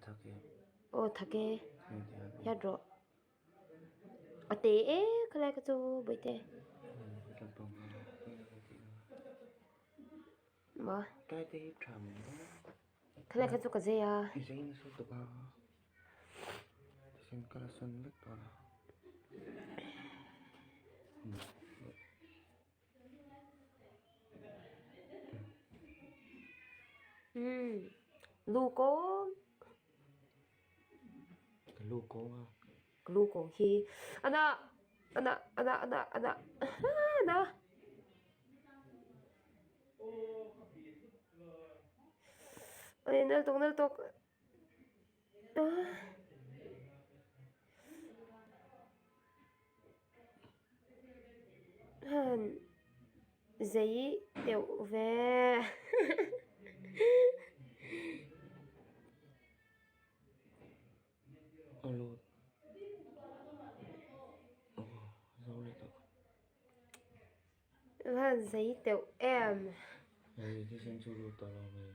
thake. Ô thake. Thake. Ya ro. Ate kala ka to bete. Làm bông. Mà. Cái tí trầm. Kala ka to ka ya. Giấy nó số tục à. Xin cái là xuân lức đó là. Lu cố. Cái lu cố ha. Lu cố khi. Ana. Ana. Ay, naltok. Han. Giấy tiểu về. Alo. Dấu lên thôi. Han giấy tiểu em. Đây thì xem chú đồ tao lo về.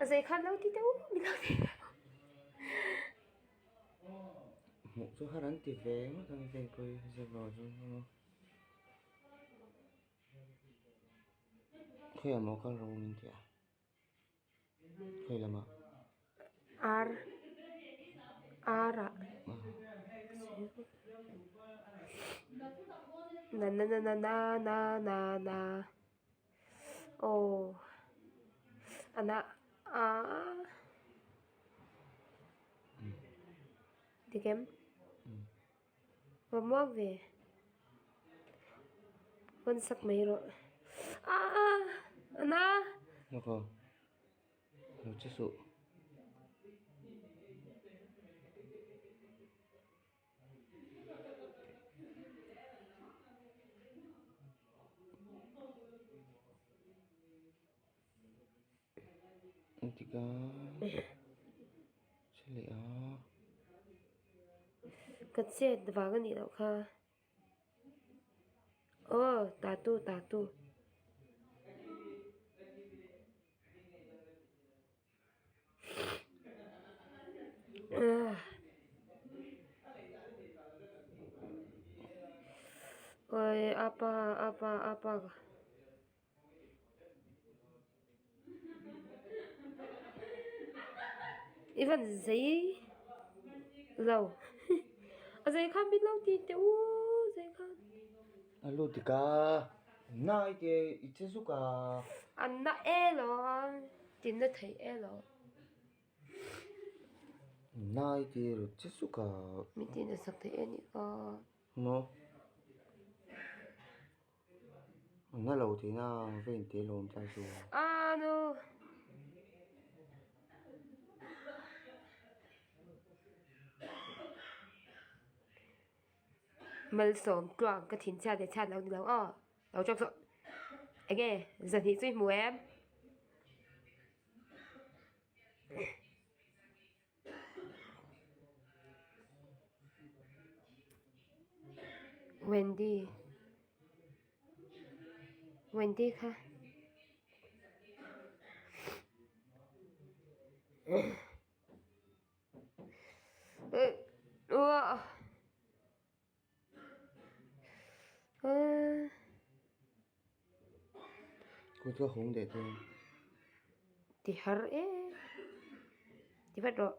Giấy khăn lâu thì đâu. Đi lâu thì đâu. Một số hát đánh tiệt vé mà thằng về coi xem vào cho nó. Kaya mo ka rong niya. Kaya lama. Ara. Na. Oh. Ana. Đi kem. Và mua về. Vẫn sắc mấy rồi. Ana. Nó có. Nó chết sụ. Tiga. Sili ah. Kasi davagan ni daw ka. Oh, tatu. Oi, apa. Even giấy lâu. Giấy khăn biết lâu thì tiểu giấy khăn. Alo tiga. Nai thì ít chết sụ cả. Anh đã rồi. Tin đã thấy rồi. Nai thì rồi chết sụ cả. Mình tin đã sắc thấy nhỉ có. Nó. Nó lâu thì nó về tiền lồn trái sụ. No. Mal sớm quảng cái thiên cha để cha lâu lâu trong rồi. Anh nghe, giờ thì duy mùa em. Wendy ha. Cô cho không để thôi. Thì hở thì bắt rồi.